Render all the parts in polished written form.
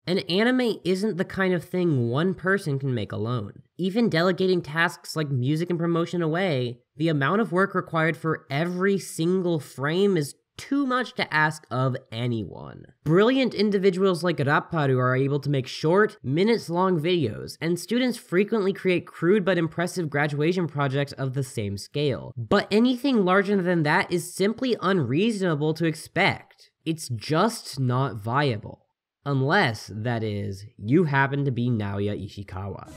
An anime isn't the kind of thing one person can make alone. Even delegating tasks like music and promotion away, the amount of work required for every single frame is too much to ask of anyone. Brilliant individuals like Rapparu are able to make short, minutes-long videos, and students frequently create crude but impressive graduation projects of the same scale. But anything larger than that is simply unreasonable to expect. It's just not viable. Unless, that is, you happen to be Naoya Ishikawa.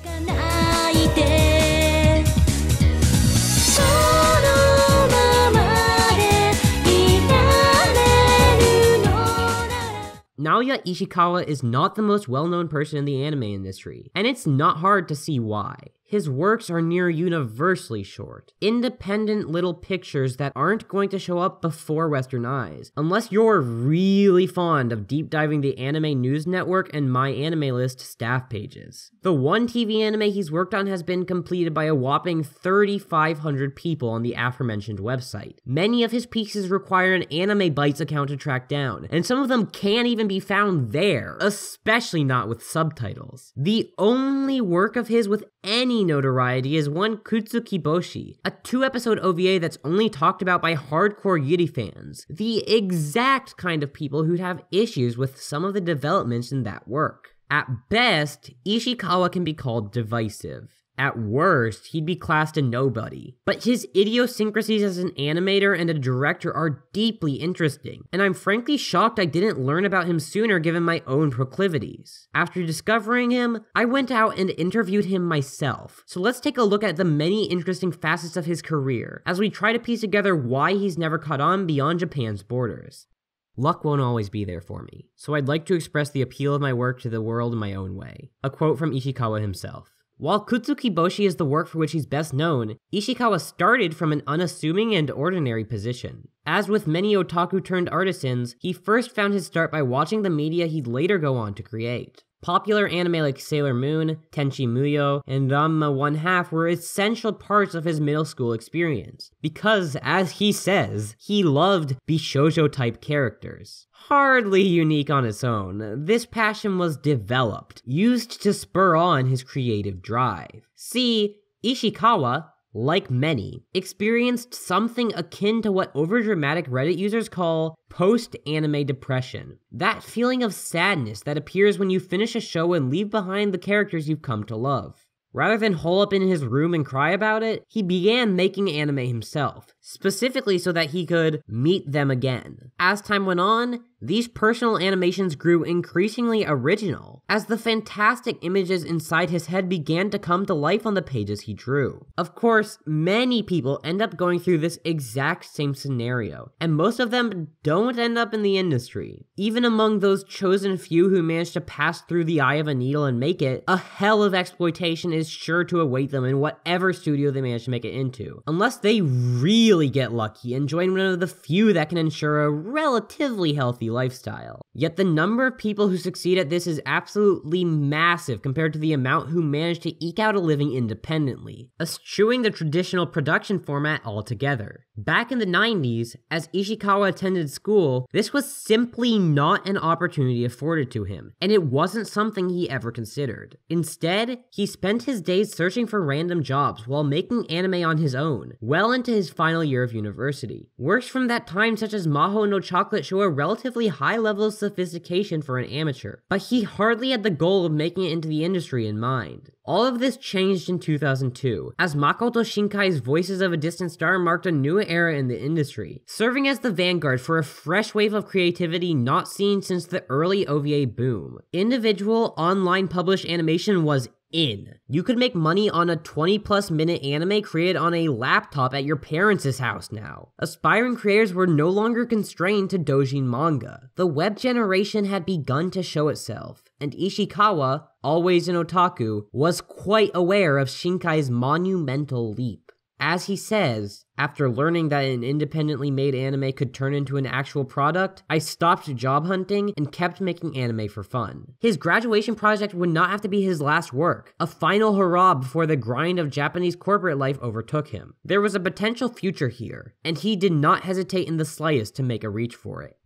Naoya Ishikawa is not the most well-known person in the anime industry, and it's not hard to see why. His works are near universally short, independent little pictures that aren't going to show up before Western eyes, unless you're really fond of deep diving the Anime News Network and My Anime List staff pages. The one TV anime he's worked on has been completed by a whopping 3,500 people on the aforementioned website. Many of his pieces require an Anime Bytes account to track down, and some of them can't even be found there, especially not with subtitles. The only work of his with any notoriety is one Kuttsukiboshi, a 2-episode OVA that's only talked about by hardcore Yuri fans, the exact kind of people who'd have issues with some of the developments in that work. At best, Ishikawa can be called divisive. At worst, he'd be classed a nobody. But his idiosyncrasies as an animator and a director are deeply interesting, and I'm frankly shocked I didn't learn about him sooner given my own proclivities. After discovering him, I went out and interviewed him myself. So let's take a look at the many interesting facets of his career, as we try to piece together why he's never caught on beyond Japan's borders. Luck won't always be there for me, so I'd like to express the appeal of my work to the world in my own way. A quote from Ishikawa himself. While Kuttsukiboshi is the work for which he's best known, Ishikawa started from an unassuming and ordinary position. As with many otaku-turned-artisans, he first found his start by watching the media he'd later go on to create. Popular anime like Sailor Moon, Tenchi Muyo, and Ranma 1/2 were essential parts of his middle school experience, because, as he says, he loved bishoujo-type characters. Hardly unique on its own, this passion was developed, used to spur on his creative drive. See, Ishikawa, like many, experienced something akin to what overdramatic Reddit users call post-anime depression. That feeling of sadness that appears when you finish a show and leave behind the characters you've come to love. Rather than hole up in his room and cry about it, he began making anime himself, specifically so that he could meet them again. As time went on, these personal animations grew increasingly original, as the fantastic images inside his head began to come to life on the pages he drew. Of course, many people end up going through this exact same scenario, and most of them don't end up in the industry. Even among those chosen few who manage to pass through the eye of a needle and make it, a hell of exploitation is sure to await them in whatever studio they manage to make it into, unless they really get lucky and join one of the few that can ensure a relatively healthy lifestyle. Yet the number of people who succeed at this is absolutely massive compared to the amount who manage to eke out a living independently, eschewing the traditional production format altogether. Back in the 90s, as Ishikawa attended school, this was simply not an opportunity afforded to him, and it wasn't something he ever considered. Instead, he spent his days searching for random jobs while making anime on his own, well into his final year of university. Works from that time such as Maho no Chocolate show a relatively high level of sophistication for an amateur, but he hardly had the goal of making it into the industry in mind. All of this changed in 2002, as Makoto Shinkai's Voices of a Distant Star marked a new era in the industry, serving as the vanguard for a fresh wave of creativity not seen since the early OVA boom. Individual, online published animation was in. You could make money on a 20+ minute anime created on a laptop at your parents' house now. Aspiring creators were no longer constrained to doujin manga. The web generation had begun to show itself, and Ishikawa, always an otaku, was quite aware of Shinkai's monumental leap. As he says, after learning that an independently made anime could turn into an actual product, I stopped job hunting and kept making anime for fun. His graduation project would not have to be his last work, a final hurrah before the grind of Japanese corporate life overtook him. There was a potential future here, and he did not hesitate in the slightest to make a reach for it.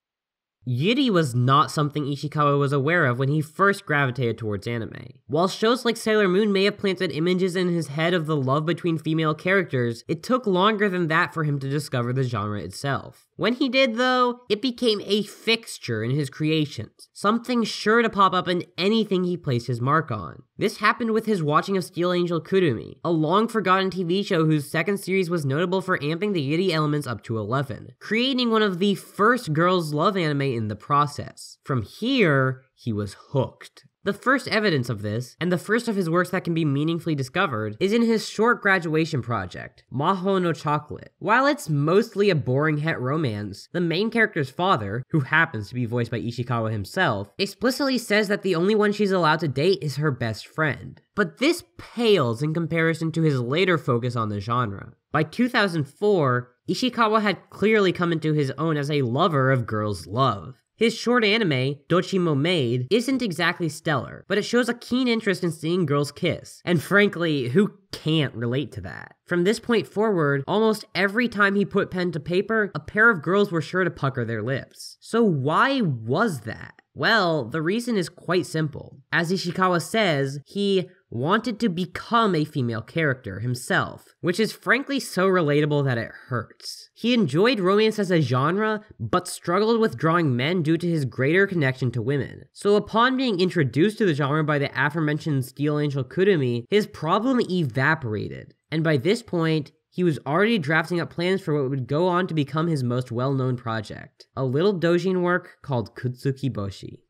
Yuri was not something Ishikawa was aware of when he first gravitated towards anime. While shows like Sailor Moon may have planted images in his head of the love between female characters, it took longer than that for him to discover the genre itself. When he did, though, it became a fixture in his creations, something sure to pop up in anything he placed his mark on. This happened with his watching of Steel Angel Kurumi, a long-forgotten TV show whose second series was notable for amping the Yuri elements up to 11, creating one of the first girls' love anime in the process. From here, he was hooked. The first evidence of this, and the first of his works that can be meaningfully discovered, is in his short graduation project, Maho no Chocolate. While it's mostly a boring het romance, the main character's father, who happens to be voiced by Ishikawa himself, explicitly says that the only one she's allowed to date is her best friend. But this pales in comparison to his later focus on the genre. By 2004, Ishikawa had clearly come into his own as a lover of girls' love. His short anime, Dochimo Maid, isn't exactly stellar, but it shows a keen interest in seeing girls kiss, and frankly, who can't relate to that? From this point forward, almost every time he put pen to paper, a pair of girls were sure to pucker their lips. So why was that? Well, the reason is quite simple. As Ishikawa says, he wanted to become a female character himself, which is frankly so relatable that it hurts. He enjoyed romance as a genre, but struggled with drawing men due to his greater connection to women. So upon being introduced to the genre by the aforementioned Steel Angel Kurumi, his problem evaporated. And by this point, he was already drafting up plans for what would go on to become his most well-known project, a little doujin work called Kuttsukiboshi.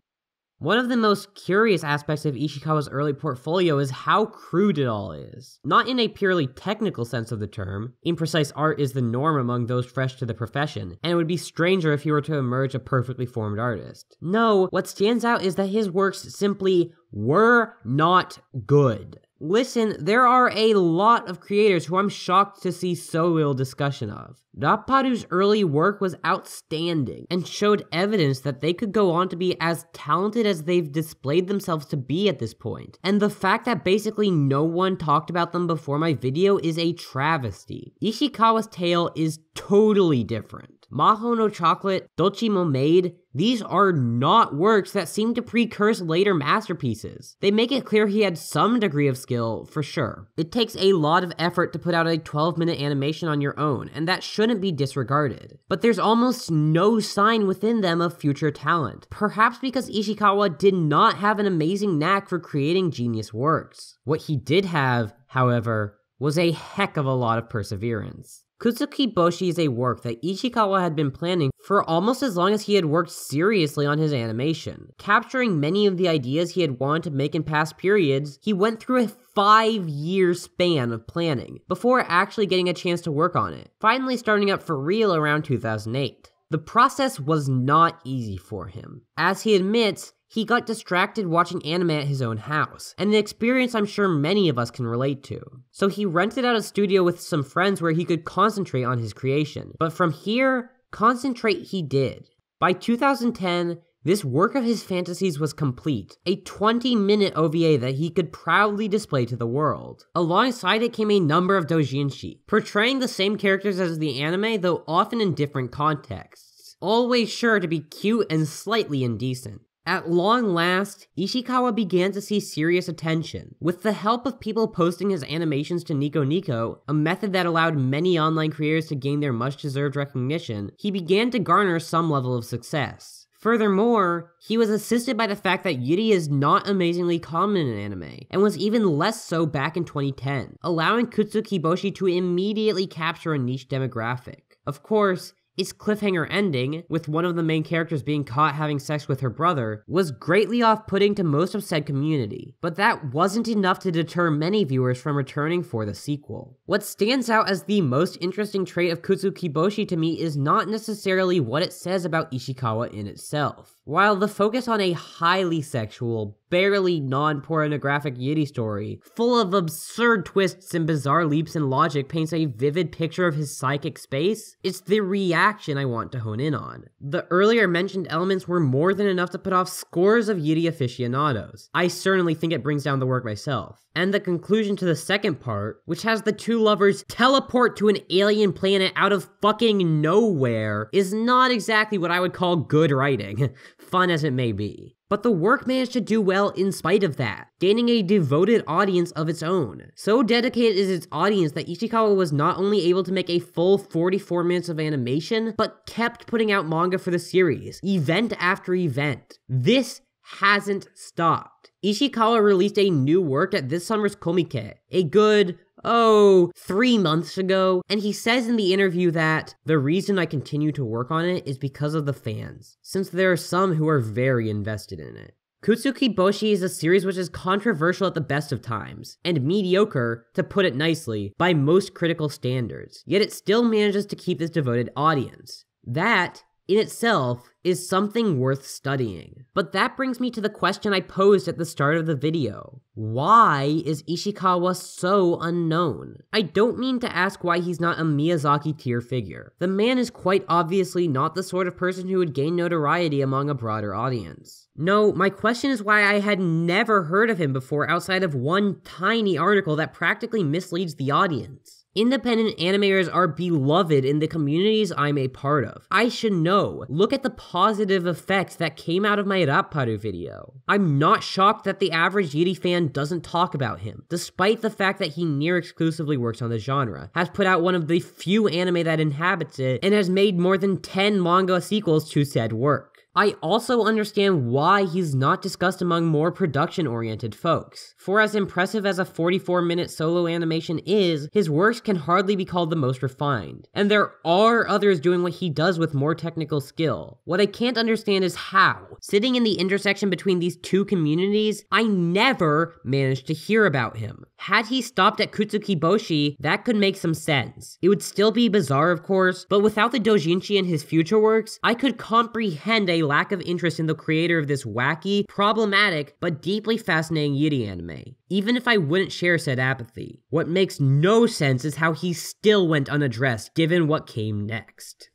One of the most curious aspects of Ishikawa's early portfolio is how crude it all is. Not in a purely technical sense of the term. Imprecise art is the norm among those fresh to the profession, and it would be stranger if he were to emerge a perfectly formed artist. No, what stands out is that his works simply were not good. Listen, there are a lot of creators who I'm shocked to see so little discussion of. Rapparu's early work was outstanding and showed evidence that they could go on to be as talented as they've displayed themselves to be at this point. And the fact that basically no one talked about them before my video is a travesty. Ishikawa's tale is totally different. Maho no Chocolate, Dochimo Maid, these are not works that seem to precurse later masterpieces. They make it clear he had some degree of skill, for sure. It takes a lot of effort to put out a 12-minute animation on your own, and that shouldn't be disregarded. But there's almost no sign within them of future talent, perhaps because Ishikawa did not have an amazing knack for creating genius works. What he did have, however, was a heck of a lot of perseverance. Kuttsukiboshi is a work that Ishikawa had been planning for almost as long as he had worked seriously on his animation. Capturing many of the ideas he had wanted to make in past periods, he went through a 5-year span of planning before actually getting a chance to work on it, finally starting up for real around 2008. The process was not easy for him. As he admits, he got distracted watching anime at his own house, an experience I'm sure many of us can relate to. So he rented out a studio with some friends where he could concentrate on his creation. But from here, concentrate he did. By 2010, this work of his fantasies was complete, a 20-minute OVA that he could proudly display to the world. Alongside it came a number of doujinshi, portraying the same characters as the anime, though often in different contexts. Always sure to be cute and slightly indecent. At long last, Ishikawa began to see serious attention. With the help of people posting his animations to Nico Nico, a method that allowed many online creators to gain their much-deserved recognition, he began to garner some level of success. Furthermore, he was assisted by the fact that Yuri is not amazingly common in anime, and was even less so back in 2010, allowing Kuttsukiboshi to immediately capture a niche demographic. Of course, its cliffhanger ending, with one of the main characters being caught having sex with her brother, was greatly off-putting to most of said community, but that wasn't enough to deter many viewers from returning for the sequel. What stands out as the most interesting trait of Kuttsukiboshi to me is not necessarily what it says about Ishikawa in itself. While the focus on a highly sexual, barely non-pornographic Yuri story, full of absurd twists and bizarre leaps in logic, paints a vivid picture of his psychic space, it's the reaction I want to hone in on. The earlier mentioned elements were more than enough to put off scores of Yuri aficionados. I certainly think it brings down the work myself. And the conclusion to the second part, which has the two lovers teleport to an alien planet out of fucking nowhere, is not exactly what I would call good writing, fun as it may be. But the work managed to do well in spite of that, gaining a devoted audience of its own. So dedicated is its audience that Ishikawa was not only able to make a full 44 minutes of animation, but kept putting out manga for the series, event after event. This hasn't stopped. Ishikawa released a new work at this summer's Comiket, a good 3 months ago, and he says in the interview that the reason I continue to work on it is because of the fans, since there are some who are very invested in it. Kuttsukiboshi is a series which is controversial at the best of times, and mediocre, to put it nicely, by most critical standards, yet it still manages to keep this devoted audience. That, in itself, is something worth studying. But that brings me to the question I posed at the start of the video. Why is Ishikawa so unknown? I don't mean to ask why he's not a Miyazaki tier figure. The man is quite obviously not the sort of person who would gain notoriety among a broader audience. No, my question is why I had never heard of him before outside of one tiny article that practically misleads the audience. Independent animators are beloved in the communities I'm a part of. I should know. Look at the positive effects that came out of my Rapparu video. I'm not shocked that the average Yuri fan doesn't talk about him, despite the fact that he near exclusively works on the genre, has put out one of the few anime that inhabits it, and has made more than 10 manga sequels to said work. I also understand why he's not discussed among more production-oriented folks. For as impressive as a 44-minute solo animation is, his works can hardly be called the most refined. And there are others doing what he does with more technical skill. What I can't understand is how, sitting in the intersection between these two communities, I never managed to hear about him. Had he stopped at Kuttsukiboshi, that could make some sense. It would still be bizarre, of course, but without the doujinshi in his future works, I could comprehend a lack of interest in the creator of this wacky, problematic, but deeply fascinating Yuri anime, even if I wouldn't share said apathy. What makes no sense is how he still went unaddressed given what came next.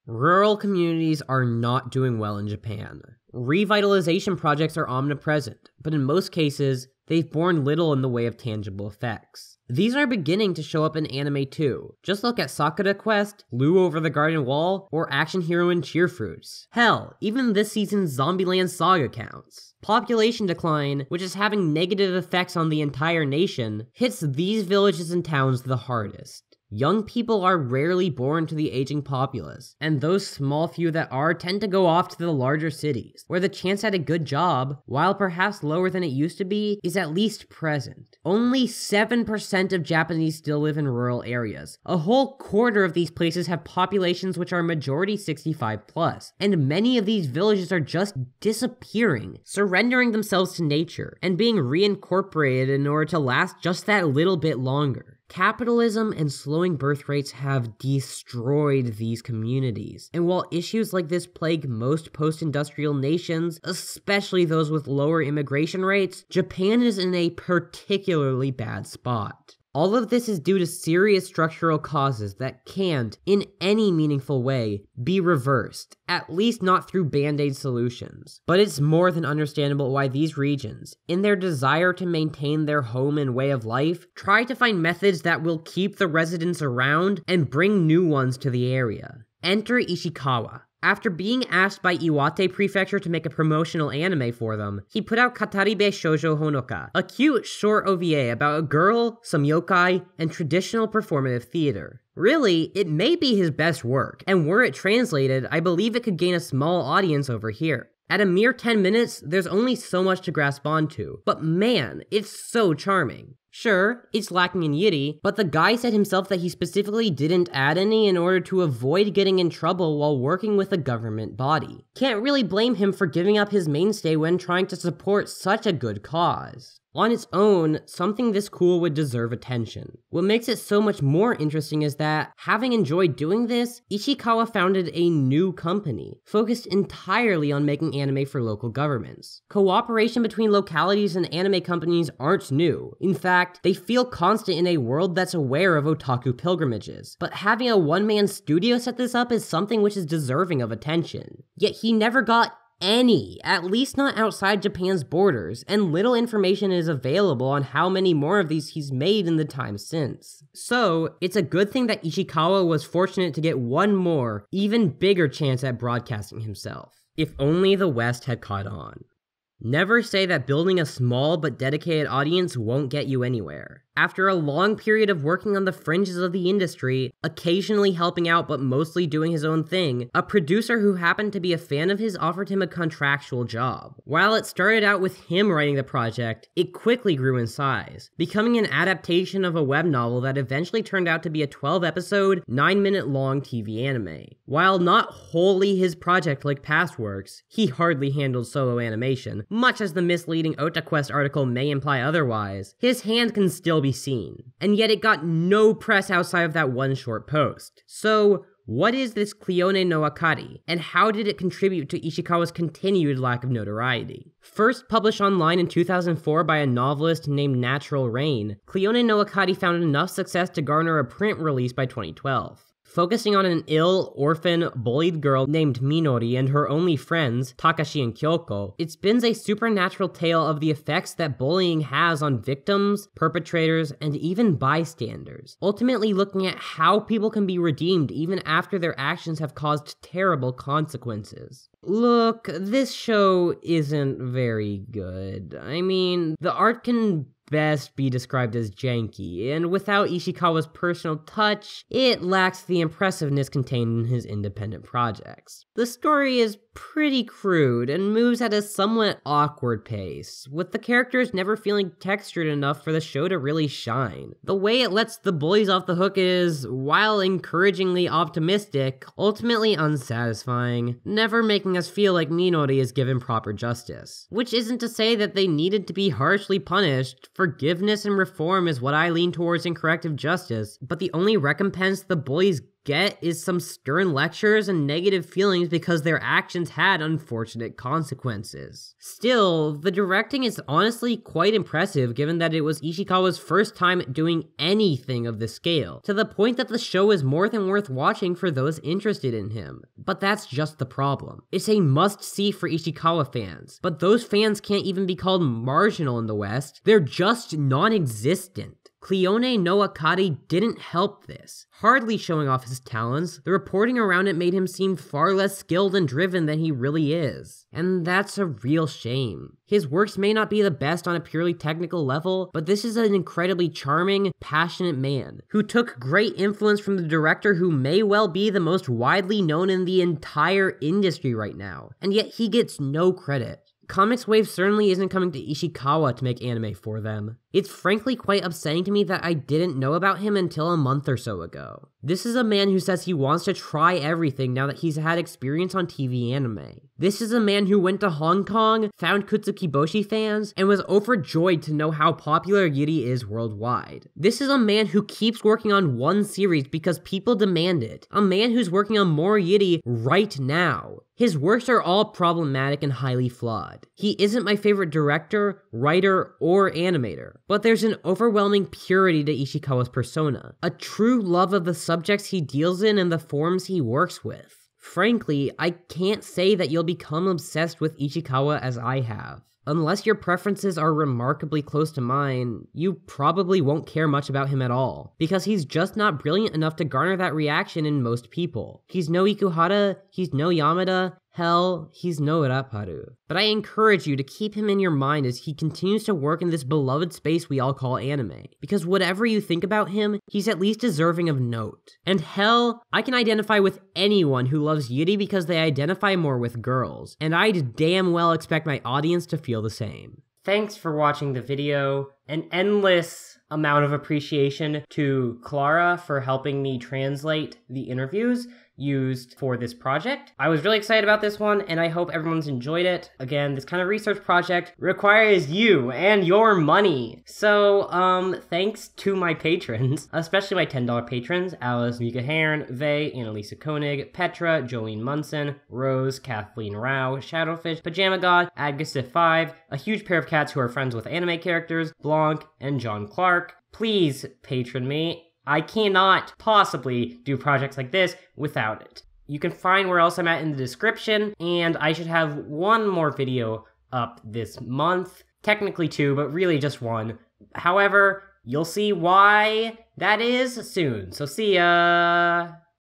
Rural communities are not doing well in Japan. Revitalization projects are omnipresent, but in most cases, they've borne little in the way of tangible effects. These are beginning to show up in anime too. Just look at Sakura Quest, Lu Over the Garden Wall, or Action Hero and Cheerfruits. Hell, even this season's Zombieland Saga counts. Population decline, which is having negative effects on the entire nation, hits these villages and towns the hardest. Young people are rarely born to the aging populace, and those small few that are tend to go off to the larger cities, where the chance at a good job, while perhaps lower than it used to be, is at least present. Only 7% of Japanese still live in rural areas. A whole quarter of these places have populations which are majority 65+, and many of these villages are just disappearing, surrendering themselves to nature, and being reincorporated in order to last just that little bit longer. Capitalism and slowing birth rates have destroyed these communities, and while issues like this plague most post-industrial nations, especially those with lower immigration rates, Japan is in a particularly bad spot. All of this is due to serious structural causes that can't, in any meaningful way, be reversed, at least not through band-aid solutions. But it's more than understandable why these regions, in their desire to maintain their home and way of life, try to find methods that will keep the residents around and bring new ones to the area. Enter Ishikawa. After being asked by Iwate Prefecture to make a promotional anime for them, he put out Kataribe Shoujo Honoka, a cute short OVA about a girl, some yokai, and traditional performative theater. Really, it may be his best work, and were it translated, I believe it could gain a small audience over here. At a mere 10 minutes, there's only so much to grasp onto, but man, it's so charming. Sure, it's lacking in Yuri, but the guy said himself that he specifically didn't add any in order to avoid getting in trouble while working with a government body. Can't really blame him for giving up his mainstay when trying to support such a good cause. On its own, something this cool would deserve attention. What makes it so much more interesting is that, having enjoyed doing this, Ishikawa founded a new company, focused entirely on making anime for local governments. Cooperation between localities and anime companies aren't new. In fact, they feel constant in a world that's aware of otaku pilgrimages. But having a one-man studio set this up is something which is deserving of attention. Yet he never got any, at least not outside Japan's borders, and little information is available on how many more of these he's made in the time since. So, it's a good thing that Ishikawa was fortunate to get one more, even bigger chance at broadcasting himself. If only the West had caught on. Never say that building a small but dedicated audience won't get you anywhere. After a long period of working on the fringes of the industry, occasionally helping out but mostly doing his own thing, a producer who happened to be a fan of his offered him a contractual job. While it started out with him writing the project, it quickly grew in size, becoming an adaptation of a web novel that eventually turned out to be a 12-episode, 9-minute-long TV anime. While not wholly his project like past works, he hardly handled solo animation, much as the misleading OtaQuest article may imply otherwise. His hand can still be seen, and yet it got no press outside of that one short post. So, what is this Clione no Akari, and how did it contribute to Ishikawa's continued lack of notoriety? First published online in 2004 by a novelist named Natural Rain, Clione no Akari found enough success to garner a print release by 2012. Focusing on an ill, orphan, bullied girl named Minori and her only friends, Takashi and Kyoko, it spins a supernatural tale of the effects that bullying has on victims, perpetrators, and even bystanders, ultimately looking at how people can be redeemed even after their actions have caused terrible consequences. Look, this show isn't very good. I mean, the art can best be described as janky, and without Ishikawa's personal touch, it lacks the impressiveness contained in his independent projects. The story is pretty crude and moves at a somewhat awkward pace, with the characters never feeling textured enough for the show to really shine. The way it lets the bullies off the hook is, while encouragingly optimistic, ultimately unsatisfying, never making us feel like Minori is given proper justice. Which isn't to say that they needed to be harshly punished. Forgiveness and reform is what I lean towards in corrective justice, but the only recompense the bullies get is some stern lectures and negative feelings because their actions had unfortunate consequences. Still, the directing is honestly quite impressive given that it was Ishikawa's first time doing anything of this scale, to the point that the show is more than worth watching for those interested in him. But that's just the problem. It's a must-see for Ishikawa fans, but those fans can't even be called marginal in the West, they're just non-existent. Clione no Akari didn't help this. Hardly showing off his talents, the reporting around it made him seem far less skilled and driven than he really is. And that's a real shame. His works may not be the best on a purely technical level, but this is an incredibly charming, passionate man, who took great influence from the director who may well be the most widely known in the entire industry right now, and yet he gets no credit. Comics Wave certainly isn't coming to Ishikawa to make anime for them. It's frankly quite upsetting to me that I didn't know about him until a month or so ago. This is a man who says he wants to try everything now that he's had experience on TV anime. This is a man who went to Hong Kong, found Kuttsukiboshi fans, and was overjoyed to know how popular Yuri is worldwide. This is a man who keeps working on one series because people demand it. A man who's working on more Yuri right now. His works are all problematic and highly flawed. He isn't my favorite director, writer, or animator, but there's an overwhelming purity to Ishikawa's persona, a true love of the subjects he deals in and the forms he works with. Frankly, I can't say that you'll become obsessed with Ishikawa as I have. Unless your preferences are remarkably close to mine, you probably won't care much about him at all, because he's just not brilliant enough to garner that reaction in most people. He's no Ikuhara, he's no Yamada, hell, he's no Raparu. But I encourage you to keep him in your mind as he continues to work in this beloved space we all call anime, because whatever you think about him, he's at least deserving of note. And hell, I can identify with anyone who loves Yuri because they identify more with girls, and I'd damn well expect my audience to feel the same. Thanks for watching the video. An endless amount of appreciation to Clara for helping me translate the interviews used for this project. I was really excited about this one, and I hope everyone's enjoyed it. Again, this kind of research project requires you and your money. So, thanks to my patrons, especially my $10 patrons, Alice, Mika Heron, Vey, Annalisa Koenig, Petra, Jolene Munson, Rose, Kathleen Rao, Shadowfish, Pajama God, Agustif5, a huge pair of cats who are friends with anime characters, Blanc, and John Clark. Please patron me. I cannot possibly do projects like this without it. You can find where else I'm at in the description, and I should have one more video up this month. Technically two, but really just one. However, you'll see why that is soon. So see ya!